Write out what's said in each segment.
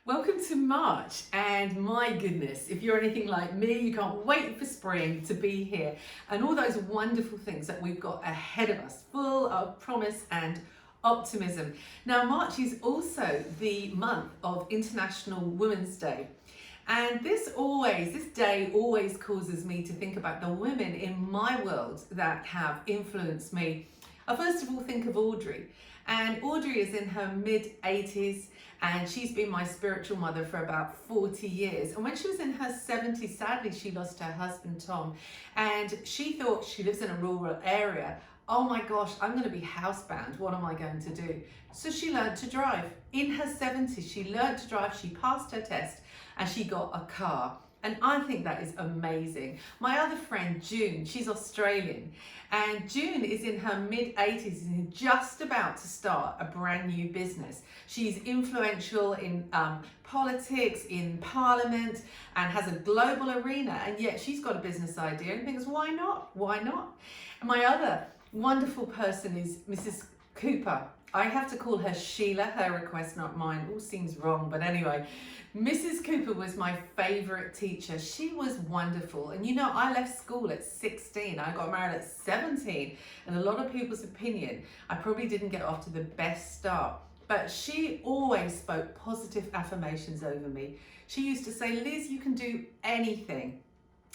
Welcome to March, and my goodness, if you're anything like me, you can't wait for spring to be here and all those wonderful things that we've got ahead of us, full of promise and optimism. Now, March is also the month of International Women's Day. And this day always causes me to think about the women in my world that have influenced me. I first of all think of Audrey. And Audrey is in her mid-80s and she's been my spiritual mother for about 40 years. And when she was in her 70s, sadly, she lost her husband, Tom. And she thought, she lives in a rural area, oh my gosh, I'm going to be housebound. What am I going to do? So she learned to drive. In her 70s, she learned to drive. She passed her test and she got a car. And I think that is amazing. My other friend, June, she's Australian. And June is in her mid-80s and just about to start a brand new business. She's influential in politics, in parliament, and has a global arena. And yet she's got a business idea and thinks, why not? Why not? And my other wonderful person is Mrs. Cooper. I have to call her Sheila, her request, not mine. All seems wrong, but anyway. Mrs. Cooper was my favourite teacher. She was wonderful. And you know, I left school at 16. I got married at 17. And a lot of people's opinion, I probably didn't get off to the best start. But she always spoke positive affirmations over me. She used to say, Liz, you can do anything.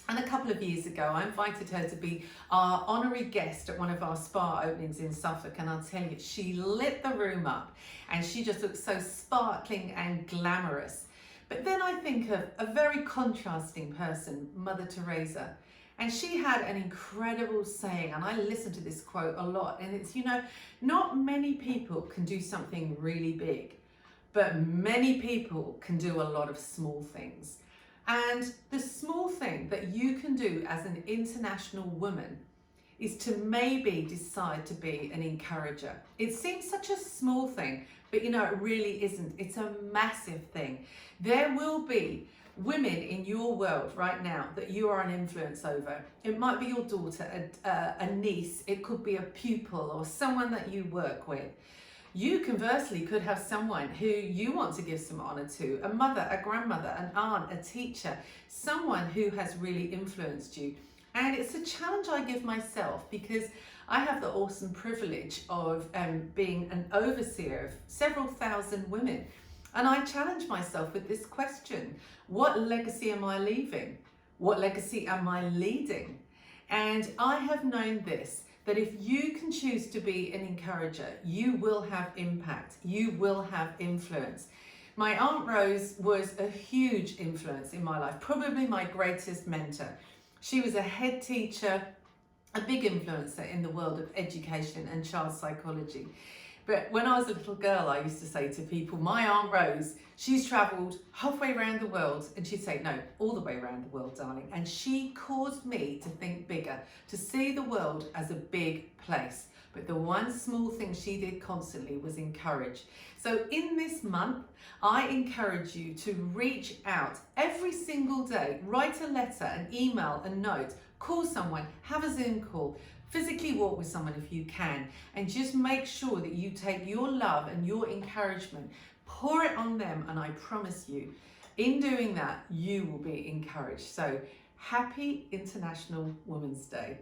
And a couple of years ago, I invited her to be our honorary guest at one of our spa openings in Suffolk. And I'll tell you, she lit the room up and she just looked so sparkling and glamorous. But then I think of a very contrasting person, Mother Teresa. And she had an incredible saying, and I listen to this quote a lot. And it's, you know, not many people can do something really big, but many people can do a lot of small things. And the small thing that you can do as an international woman is to maybe decide to be an encourager. It seems such a small thing, but you know, it really isn't. It's a massive thing. There will be women in your world right now that you are an influence over. It might be your daughter, a niece, it could be a pupil or someone that you work with. You conversely could have someone who you want to give some honor to, a mother, a grandmother, an aunt, a teacher, someone who has really influenced you. And it's a challenge I give myself because I have the awesome privilege of being an overseer of several thousand women. And I challenge myself with this question: what legacy am I leaving? What legacy am I leading? And I have known this, that if you can choose to be an encourager, you will have impact, you will have influence. My Aunt Rose was a huge influence in my life, probably my greatest mentor. She was a head teacher, a big influencer in the world of education and child psychology. But when I was a little girl, I used to say to people, my Aunt Rose, she's travelled halfway around the world. And she'd say, no, all the way around the world, darling. And she caused me to think bigger, to see the world as a big place. But the one small thing she did constantly was encourage. So in this month, I encourage you to reach out every single day, write a letter, an email, a note, call someone, have a Zoom call, physically walk with someone if you can, and just make sure that you take your love and your encouragement, pour it on them, and I promise you, in doing that, you will be encouraged. So happy International Women's Day.